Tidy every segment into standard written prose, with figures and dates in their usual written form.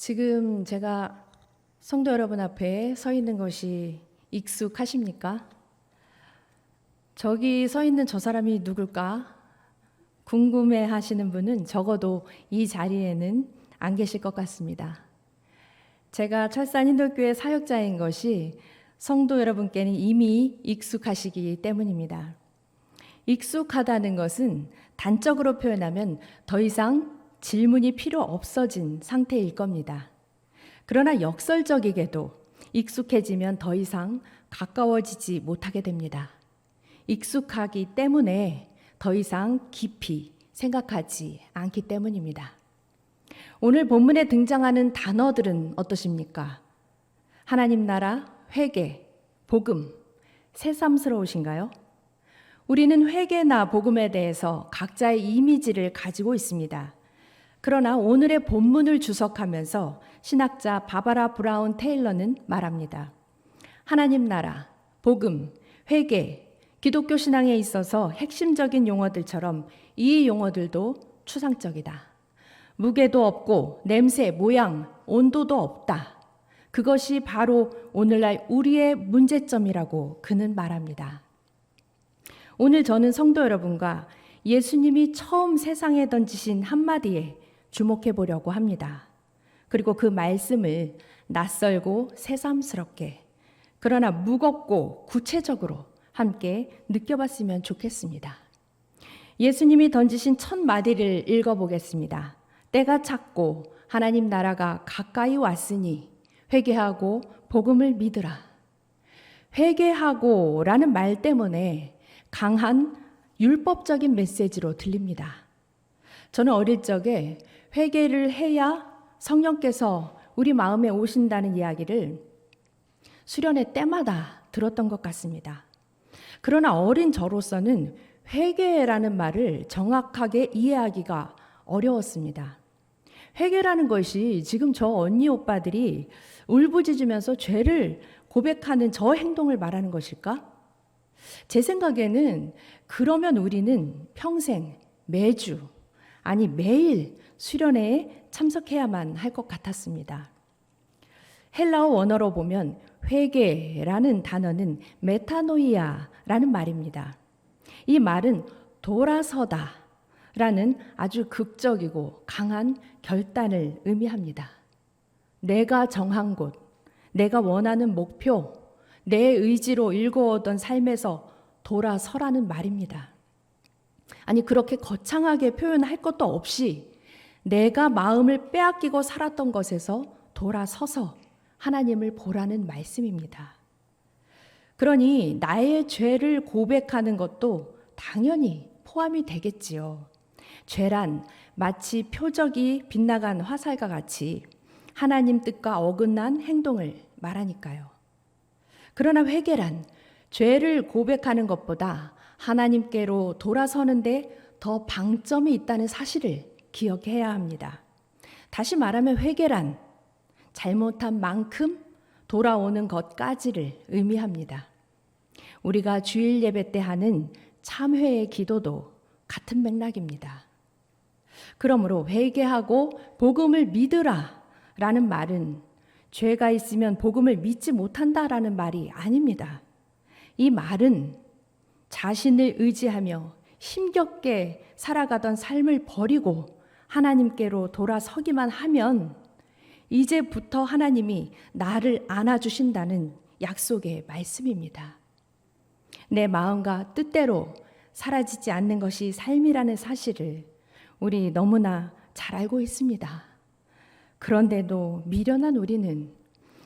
지금 제가 성도 여러분 앞에 서 있는 것이 익숙하십니까? 저기 서 있는 저 사람이 누굴까? 궁금해 하시는 분은 적어도 이 자리에는 안 계실 것 같습니다. 제가 철산 힌돌교회 사역자인 것이 성도 여러분께는 이미 익숙하시기 때문입니다. 익숙하다는 것은 단적으로 표현하면 더 이상 질문이 필요 없어진 상태일 겁니다. 그러나 역설적이게도 익숙해지면 더 이상 가까워지지 못하게 됩니다. 익숙하기 때문에 더 이상 깊이 생각하지 않기 때문입니다. 오늘 본문에 등장하는 단어들은 어떠십니까? 하나님 나라, 회개, 복음, 새삼스러우신가요? 우리는 회개나 복음에 대해서 각자의 이미지를 가지고 있습니다. 그러나 오늘의 본문을 주석하면서 신학자 바바라 브라운 테일러는 말합니다. 하나님 나라, 복음, 회개, 기독교 신앙에 있어서 핵심적인 용어들처럼 이 용어들도 추상적이다. 무게도 없고 냄새, 모양, 온도도 없다. 그것이 바로 오늘날 우리의 문제점이라고 그는 말합니다. 오늘 저는 성도 여러분과 예수님이 처음 세상에 던지신 한마디에 주목해 보려고 합니다. 그리고 그 말씀을 낯설고 새삼스럽게, 그러나 무겁고 구체적으로 함께 느껴봤으면 좋겠습니다. 예수님이 던지신 첫 마디를 읽어보겠습니다. 때가 찼고 하나님 나라가 가까이 왔으니 회개하고 복음을 믿으라. 회개하고 라는 말 때문에 강한 율법적인 메시지로 들립니다. 저는 어릴 적에 회개를 해야 성령께서 우리 마음에 오신다는 이야기를 수련회 때마다 들었던 것 같습니다. 그러나 어린 저로서는 회개라는 말을 정확하게 이해하기가 어려웠습니다. 회개라는 것이 지금 저 언니 오빠들이 울부짖으면서 죄를 고백하는 저 행동을 말하는 것일까? 제 생각에는 그러면 우리는 평생 매주, 아니 매일 수련회에 참석해야만 할 것 같았습니다. 헬라어 원어로 보면 회개라는 단어는 메타노이아라는 말입니다. 이 말은 돌아서다 라는 아주 극적이고 강한 결단을 의미합니다. 내가 정한 곳, 내가 원하는 목표, 내 의지로 일궈오던 삶에서 돌아서라는 말입니다. 아니 그렇게 거창하게 표현할 것도 없이 내가 마음을 빼앗기고 살았던 것에서 돌아서서 하나님을 보라는 말씀입니다. 그러니 나의 죄를 고백하는 것도 당연히 포함이 되겠지요. 죄란 마치 표적이 빗나간 화살과 같이 하나님 뜻과 어긋난 행동을 말하니까요. 그러나 회개란 죄를 고백하는 것보다 하나님께로 돌아서는데 더 방점이 있다는 사실을 기억해야 합니다. 다시 말하면 회개란 잘못한 만큼 돌아오는 것까지를 의미합니다. 우리가 주일 예배 때 하는 참회의 기도도 같은 맥락입니다. 그러므로 회개하고 복음을 믿으라 라는 말은 죄가 있으면 복음을 믿지 못한다라는 말이 아닙니다. 이 말은 자신을 의지하며 힘겹게 살아가던 삶을 버리고 하나님께로 돌아서기만 하면 이제부터 하나님이 나를 안아주신다는 약속의 말씀입니다. 내 마음과 뜻대로 사라지지 않는 것이 삶이라는 사실을 우리 너무나 잘 알고 있습니다. 그런데도 미련한 우리는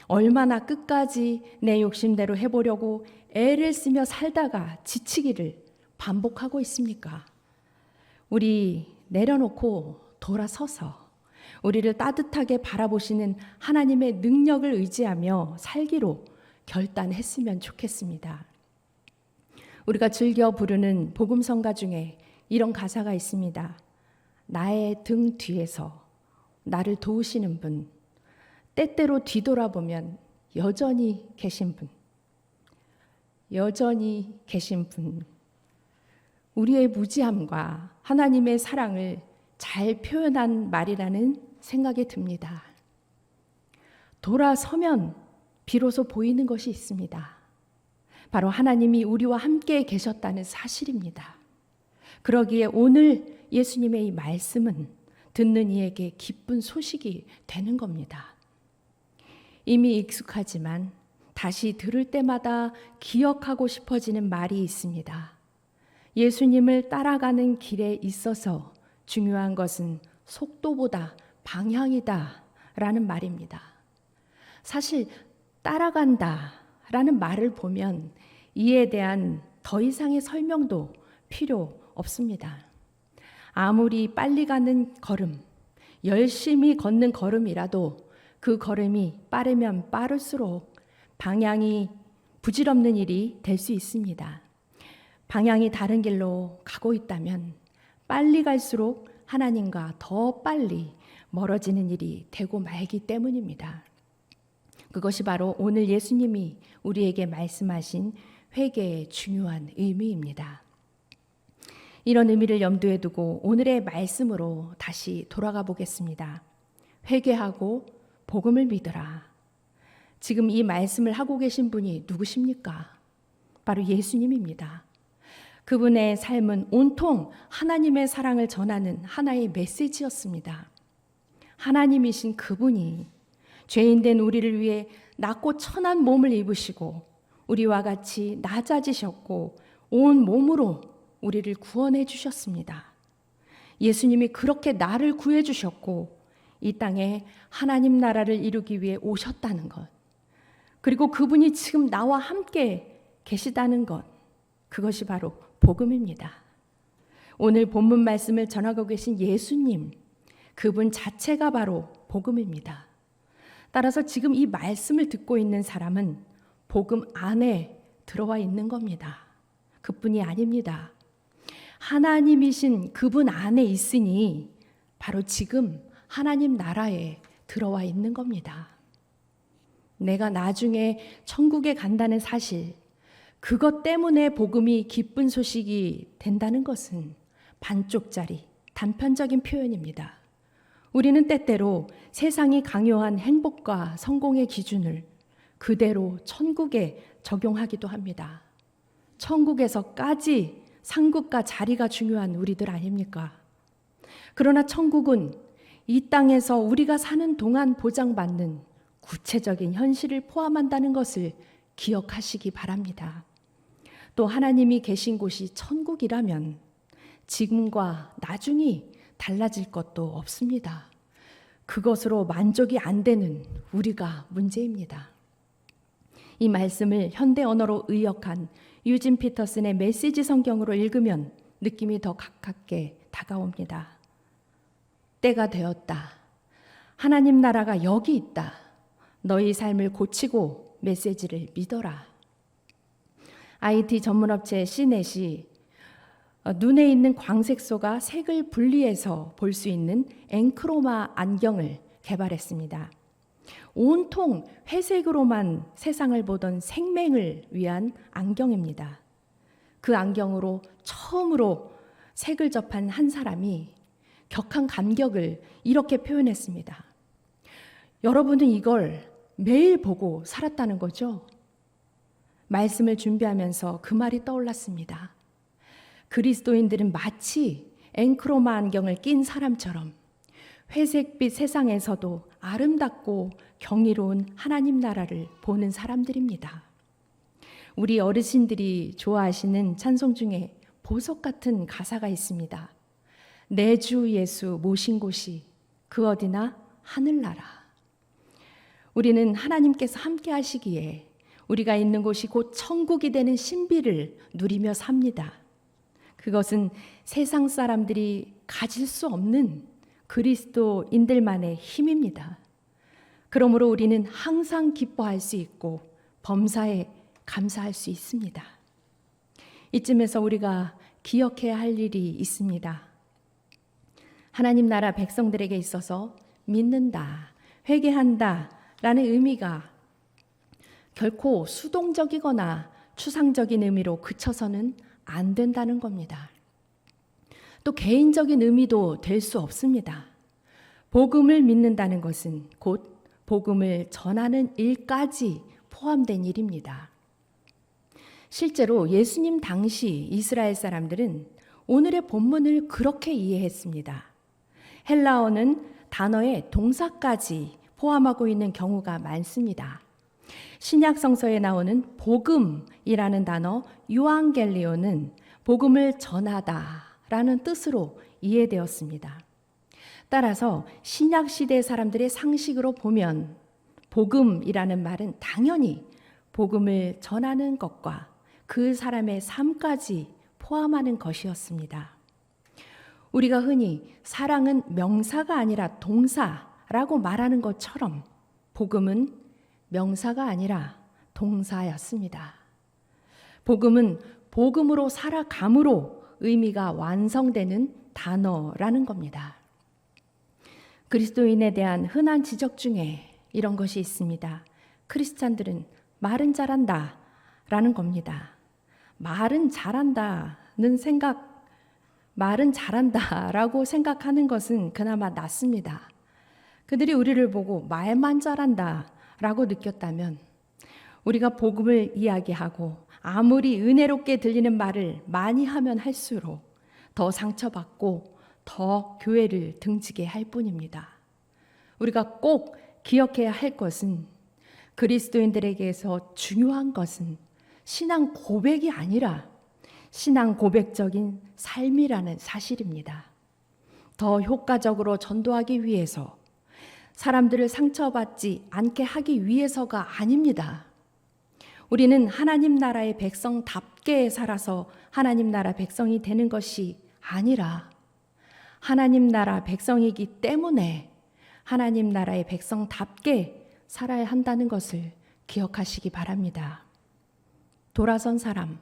얼마나 끝까지 내 욕심대로 해보려고 애를 쓰며 살다가 지치기를 반복하고 있습니까? 우리 내려놓고 돌아서서 우리를 따뜻하게 바라보시는 하나님의 능력을 의지하며 살기로 결단했으면 좋겠습니다. 우리가 즐겨 부르는 복음성가 중에 이런 가사가 있습니다. 나의 등 뒤에서 나를 도우시는 분, 때때로 뒤돌아보면 여전히 계신 분, 여전히 계신 분. 우리의 무지함과 하나님의 사랑을 잘 표현한 말이라는 생각이 듭니다. 돌아서면 비로소 보이는 것이 있습니다. 바로 하나님이 우리와 함께 계셨다는 사실입니다. 그러기에 오늘 예수님의 이 말씀은 듣는 이에게 기쁜 소식이 되는 겁니다. 이미 익숙하지만 다시 들을 때마다 기억하고 싶어지는 말이 있습니다. 예수님을 따라가는 길에 있어서 중요한 것은 속도보다 방향이다 라는 말입니다. 사실 따라간다 라는 말을 보면 이에 대한 더 이상의 설명도 필요 없습니다. 아무리 빨리 가는 걸음, 열심히 걷는 걸음이라도 그 걸음이 빠르면 빠를수록 방향이 부질없는 일이 될 수 있습니다. 방향이 다른 길로 가고 있다면 빨리 갈수록 하나님과 더 빨리 멀어지는 일이 되고 말기 때문입니다. 그것이 바로 오늘 예수님이 우리에게 말씀하신 회개의 중요한 의미입니다. 이런 의미를 염두에 두고 오늘의 말씀으로 다시 돌아가 보겠습니다. 회개하고 복음을 믿으라. 지금 이 말씀을 하고 계신 분이 누구십니까? 바로 예수님입니다. 그분의 삶은 온통 하나님의 사랑을 전하는 하나의 메시지였습니다. 하나님이신 그분이 죄인된 우리를 위해 낮고 천한 몸을 입으시고 우리와 같이 낮아지셨고 온 몸으로 우리를 구원해 주셨습니다. 예수님이 그렇게 나를 구해 주셨고 이 땅에 하나님 나라를 이루기 위해 오셨다는 것, 그리고 그분이 지금 나와 함께 계시다는 것, 그것이 바로 복음입니다. 오늘 본문 말씀을 전하고 계신 예수님, 그분 자체가 바로 복음입니다. 따라서 지금 이 말씀을 듣고 있는 사람은 복음 안에 들어와 있는 겁니다. 그뿐이 아닙니다. 하나님이신 그분 안에 있으니 바로 지금 하나님 나라에 들어와 있는 겁니다. 내가 나중에 천국에 간다는 사실, 그것 때문에 복음이 기쁜 소식이 된다는 것은 반쪽짜리, 단편적인 표현입니다. 우리는 때때로 세상이 강요한 행복과 성공의 기준을 그대로 천국에 적용하기도 합니다. 천국에서까지 상급과 자리가 중요한 우리들 아닙니까? 그러나 천국은 이 땅에서 우리가 사는 동안 보장받는 구체적인 현실을 포함한다는 것을 기억하시기 바랍니다. 또 하나님이 계신 곳이 천국이라면 지금과 나중이 달라질 것도 없습니다. 그것으로 만족이 안 되는 우리가 문제입니다. 이 말씀을 현대 언어로 의역한 유진 피터슨의 메시지 성경으로 읽으면 느낌이 더 가깝게 다가옵니다. 때가 되었다. 하나님 나라가 여기 있다. 너희 삶을 고치고 메시지를 믿어라. IT 전문업체 시넷이 눈에 있는 광색소가 색을 분리해서 볼 수 있는 앵크로마 안경을 개발했습니다. 온통 회색으로만 세상을 보던 생맹을 위한 안경입니다. 그 안경으로 처음으로 색을 접한 한 사람이 격한 감격을 이렇게 표현했습니다. 여러분은 이걸 매일 보고 살았다는 거죠? 말씀을 준비하면서 그 말이 떠올랐습니다. 그리스도인들은 마치 앵크로마 안경을 낀 사람처럼 회색빛 세상에서도 아름답고 경이로운 하나님 나라를 보는 사람들입니다. 우리 어르신들이 좋아하시는 찬송 중에 보석 같은 가사가 있습니다. 내 주 예수 모신 곳이 그 어디나 하늘나라. 우리는 하나님께서 함께 하시기에 우리가 있는 곳이 곧 천국이 되는 신비를 누리며 삽니다. 그것은 세상 사람들이 가질 수 없는 그리스도인들만의 힘입니다. 그러므로 우리는 항상 기뻐할 수 있고 범사에 감사할 수 있습니다. 이쯤에서 우리가 기억해야 할 일이 있습니다. 하나님 나라 백성들에게 있어서 믿는다, 회개한다 라는 의미가 결코 수동적이거나 추상적인 의미로 그쳐서는 안 된다는 겁니다. 또 개인적인 의미도 될 수 없습니다. 복음을 믿는다는 것은 곧 복음을 전하는 일까지 포함된 일입니다. 실제로 예수님 당시 이스라엘 사람들은 오늘의 본문을 그렇게 이해했습니다. 헬라어는 단어의 동사까지 포함하고 있는 경우가 많습니다. 신약 성서에 나오는 복음이라는 단어 유앙겔리오는 복음을 전하다라는 뜻으로 이해되었습니다. 따라서 신약 시대 사람들의 상식으로 보면 복음이라는 말은 당연히 복음을 전하는 것과 그 사람의 삶까지 포함하는 것이었습니다. 우리가 흔히 사랑은 명사가 아니라 동사라고 말하는 것처럼 복음은 명사가 아니라 동사였습니다. 복음은 복음으로 살아감으로 의미가 완성되는 단어라는 겁니다. 그리스도인에 대한 흔한 지적 중에 이런 것이 있습니다. 크리스찬들은 말은 잘한다 라는 겁니다. 말은 잘한다라고 생각하는 것은 그나마 낫습니다. 그들이 우리를 보고 말만 잘한다라고 느꼈다면 우리가 복음을 이야기하고 아무리 은혜롭게 들리는 말을 많이 하면 할수록 더 상처받고 더 교회를 등지게 할 뿐입니다. 우리가 꼭 기억해야 할 것은 그리스도인들에게서 중요한 것은 신앙 고백이 아니라 신앙 고백적인 삶이라는 사실입니다. 더 효과적으로 전도하기 위해서 사람들을 상처받지 않게 하기 위해서가 아닙니다. 우리는 하나님 나라의 백성답게 살아서 하나님 나라 백성이 되는 것이 아니라 하나님 나라 백성이기 때문에 하나님 나라의 백성답게 살아야 한다는 것을 기억하시기 바랍니다. 돌아선 사람,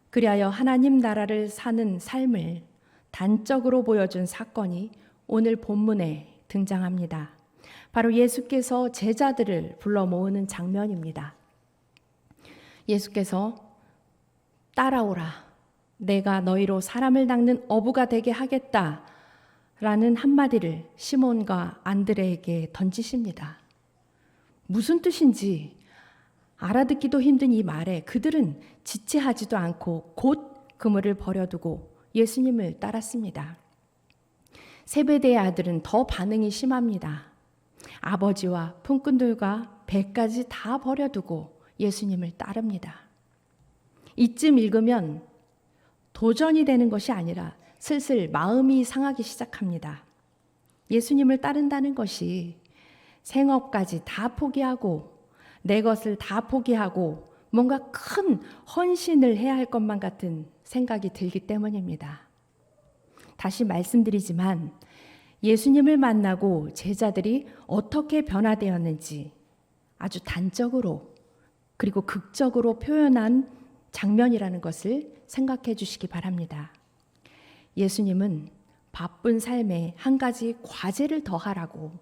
그리하여 하나님 나라를 사는 삶을 단적으로 보여준 사건이 오늘 본문에 등장합니다. 바로 예수께서 제자들을 불러 모으는 장면입니다. 예수께서 따라오라, 내가 너희로 사람을 낚는 어부가 되게 하겠다 라는 한마디를 시몬과 안드레에게 던지십니다. 무슨 뜻인지 알아듣기도 힘든 이 말에 그들은 지체하지도 않고 곧 그물을 버려두고 예수님을 따랐습니다. 세베대의 아들은 더 반응이 심합니다. 아버지와 품꾼들과 배까지 다 버려두고 예수님을 따릅니다. 이쯤 읽으면 도전이 되는 것이 아니라 슬슬 마음이 상하기 시작합니다. 예수님을 따른다는 것이 생업까지 다 포기하고 내 것을 다 포기하고 뭔가 큰 헌신을 해야 할 것만 같은 생각이 들기 때문입니다. 다시 말씀드리지만 예수님을 만나고 제자들이 어떻게 변화되었는지 아주 단적으로 그리고 극적으로 표현한 장면이라는 것을 생각해 주시기 바랍니다. 예수님은 바쁜 삶에 한 가지 과제를 더하라고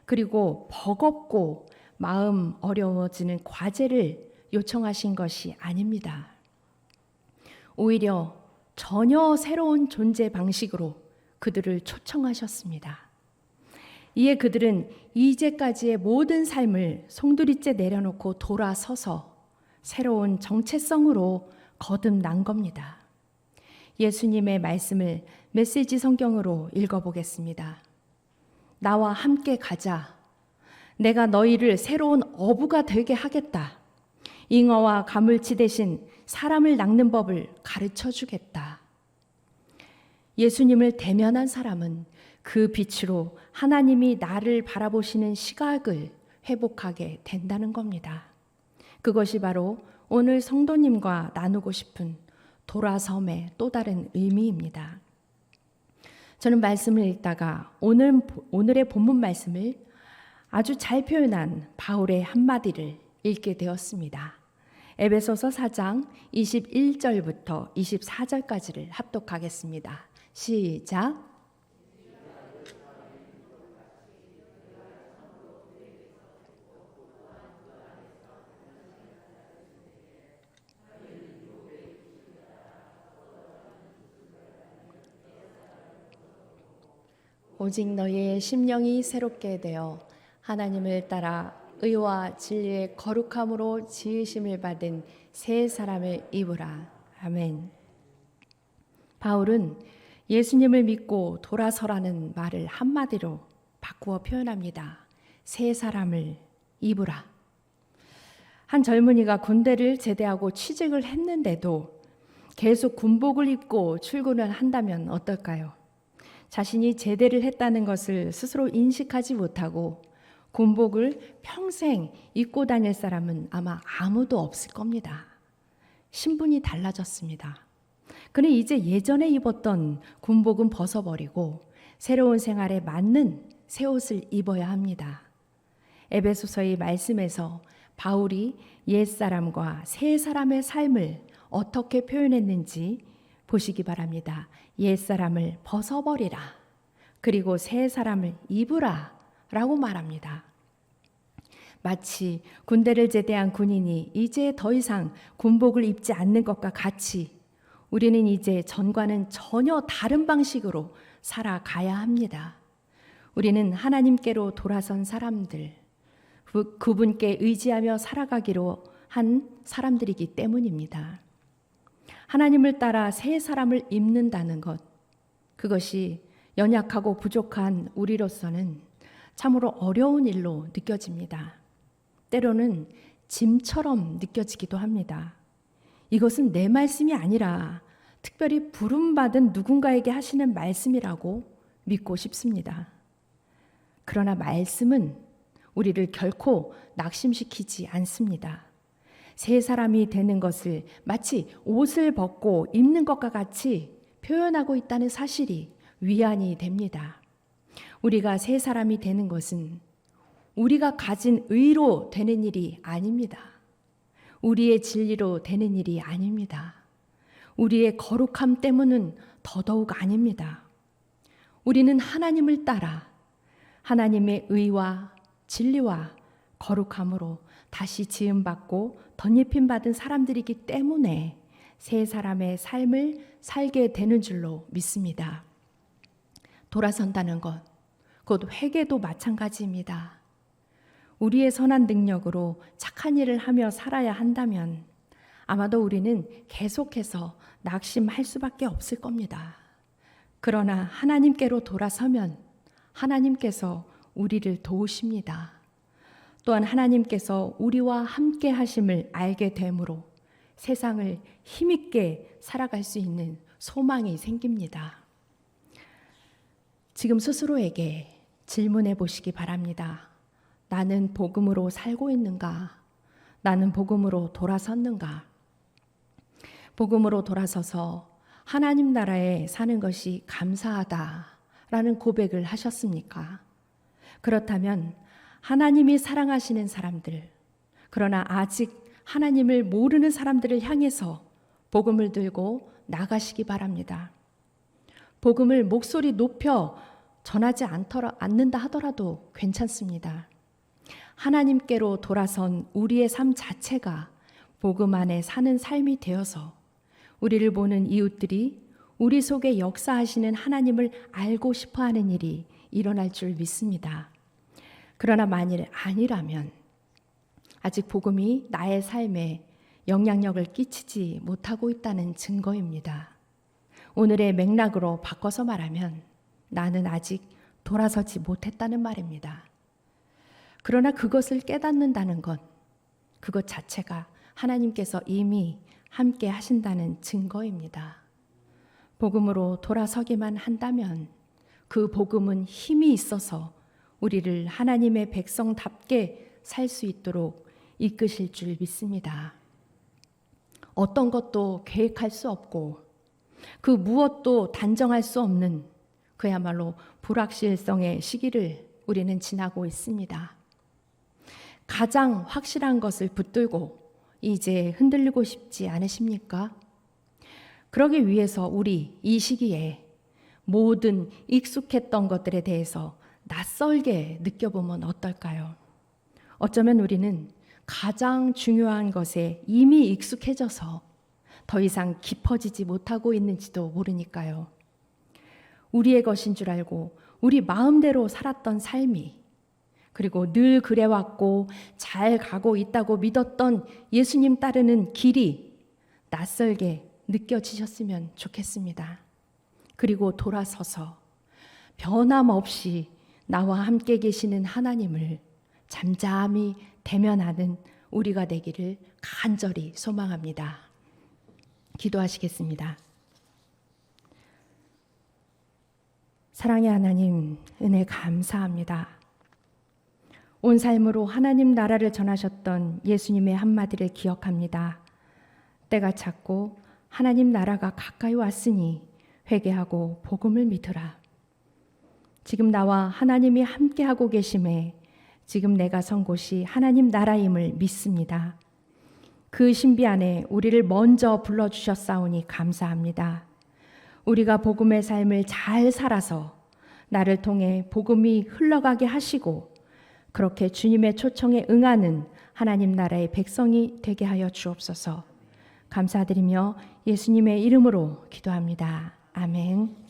그리고 버겁고 마음 어려워지는 과제를 요청하신 것이 아닙니다. 오히려 전혀 새로운 존재 방식으로 그들을 초청하셨습니다. 이에 그들은 이제까지의 모든 삶을 송두리째 내려놓고 돌아서서 새로운 정체성으로 거듭난 겁니다. 예수님의 말씀을 메시지 성경으로 읽어보겠습니다. 나와 함께 가자. 내가 너희를 새로운 어부가 되게 하겠다. 잉어와 가물치 대신 사람을 낚는 법을 가르쳐 주겠다. 예수님을 대면한 사람은 그 빛으로 하나님이 나를 바라보시는 시각을 회복하게 된다는 겁니다. 그것이 바로 오늘 성도님과 나누고 싶은 돌아섬의 또 다른 의미입니다. 저는 말씀을 읽다가 오늘의 본문 말씀을 아주 잘 표현한 바울의 한마디를 읽게 되었습니다. 에베소서 4장 21절부터 24절까지를 합독하겠습니다. 시작. 오직 너희의 심령이 새롭게 되어 하나님을 따라 의와 진리의 거룩함으로 지으심을 받은 새 사람을 입으라. 아멘. 바울은 예수님을 믿고 돌아서라는 말을 한마디로 바꾸어 표현합니다. 새 사람을 입으라. 한 젊은이가 군대를 제대하고 취직을 했는데도 계속 군복을 입고 출근을 한다면 어떨까요? 자신이 제대를 했다는 것을 스스로 인식하지 못하고 군복을 평생 입고 다닐 사람은 아마 아무도 없을 겁니다. 신분이 달라졌습니다. 그는 이제 예전에 입었던 군복은 벗어버리고 새로운 생활에 맞는 새 옷을 입어야 합니다. 에베소서의 말씀에서 바울이 옛사람과 새사람의 삶을 어떻게 표현했는지 보시기 바랍니다. 옛사람을 벗어버리라. 그리고 새사람을 입으라 라고 말합니다. 마치 군대를 제대한 군인이 이제 더 이상 군복을 입지 않는 것과 같이 우리는 이제 전과는 전혀 다른 방식으로 살아가야 합니다. 우리는 하나님께로 돌아선 사람들, 그분께 의지하며 살아가기로 한 사람들이기 때문입니다. 하나님을 따라 새 사람을 입는다는 것, 그것이 연약하고 부족한 우리로서는 참으로 어려운 일로 느껴집니다. 때로는 짐처럼 느껴지기도 합니다. 이것은 내 말씀이 아니라 특별히 부름받은 누군가에게 하시는 말씀이라고 믿고 싶습니다. 그러나 말씀은 우리를 결코 낙심시키지 않습니다. 새 사람이 되는 것을 마치 옷을 벗고 입는 것과 같이 표현하고 있다는 사실이 위안이 됩니다. 우리가 새 사람이 되는 것은 우리가 가진 의로 되는 일이 아닙니다. 우리의 진리로 되는 일이 아닙니다. 우리의 거룩함 때문은 더더욱 아닙니다. 우리는 하나님을 따라 하나님의 의와 진리와 거룩함으로 다시 지음받고 덧입힘 받은 사람들이기 때문에 새 사람의 삶을 살게 되는 줄로 믿습니다. 돌아선다는 것, 곧 회개도 마찬가지입니다. 우리의 선한 능력으로 착한 일을 하며 살아야 한다면 아마도 우리는 계속해서 낙심할 수밖에 없을 겁니다. 그러나 하나님께로 돌아서면 하나님께서 우리를 도우십니다. 또한 하나님께서 우리와 함께 하심을 알게 되므로 세상을 힘있게 살아갈 수 있는 소망이 생깁니다. 지금 스스로에게 질문해 보시기 바랍니다. 나는 복음으로 살고 있는가? 나는 복음으로 돌아섰는가? 복음으로 돌아서서 하나님 나라에 사는 것이 감사하다라는 고백을 하셨습니까? 그렇다면 하나님이 사랑하시는 사람들, 그러나 아직 하나님을 모르는 사람들을 향해서 복음을 들고 나가시기 바랍니다. 복음을 목소리 높여 전하지 않는다 하더라도 괜찮습니다. 하나님께로 돌아선 우리의 삶 자체가 복음 안에 사는 삶이 되어서 우리를 보는 이웃들이 우리 속에 역사하시는 하나님을 알고 싶어하는 일이 일어날 줄 믿습니다. 그러나 만일 아니라면 아직 복음이 나의 삶에 영향력을 끼치지 못하고 있다는 증거입니다. 오늘의 맥락으로 바꿔서 말하면 나는 아직 돌아서지 못했다는 말입니다. 그러나 그것을 깨닫는다는 것, 그것 자체가 하나님께서 이미 함께 하신다는 증거입니다. 복음으로 돌아서기만 한다면 그 복음은 힘이 있어서 우리를 하나님의 백성답게 살 수 있도록 이끄실 줄 믿습니다. 어떤 것도 계획할 수 없고 그 무엇도 단정할 수 없는 그야말로 불확실성의 시기를 우리는 지나고 있습니다. 가장 확실한 것을 붙들고 이제 흔들리고 싶지 않으십니까? 그러기 위해서 우리 이 시기에 모든 익숙했던 것들에 대해서 낯설게 느껴보면 어떨까요? 어쩌면 우리는 가장 중요한 것에 이미 익숙해져서 더 이상 깊어지지 못하고 있는지도 모르니까요. 우리의 것인 줄 알고 우리 마음대로 살았던 삶이 그리고 늘 그래왔고 잘 가고 있다고 믿었던 예수님 따르는 길이 낯설게 느껴지셨으면 좋겠습니다. 그리고 돌아서서 변함없이 나와 함께 계시는 하나님을 잠잠히 대면하는 우리가 되기를 간절히 소망합니다. 기도하시겠습니다. 사랑의 하나님, 은혜 감사합니다. 온 삶으로 하나님 나라를 전하셨던 예수님의 한마디를 기억합니다. 때가 찼고 하나님 나라가 가까이 왔으니 회개하고 복음을 믿으라. 지금 나와 하나님이 함께하고 계심에 지금 내가 선 곳이 하나님 나라임을 믿습니다. 그 신비 안에 우리를 먼저 불러주셨사오니 감사합니다. 우리가 복음의 삶을 잘 살아서 나를 통해 복음이 흘러가게 하시고 그렇게 주님의 초청에 응하는 하나님 나라의 백성이 되게 하여 주옵소서. 감사드리며 예수님의 이름으로 기도합니다. 아멘.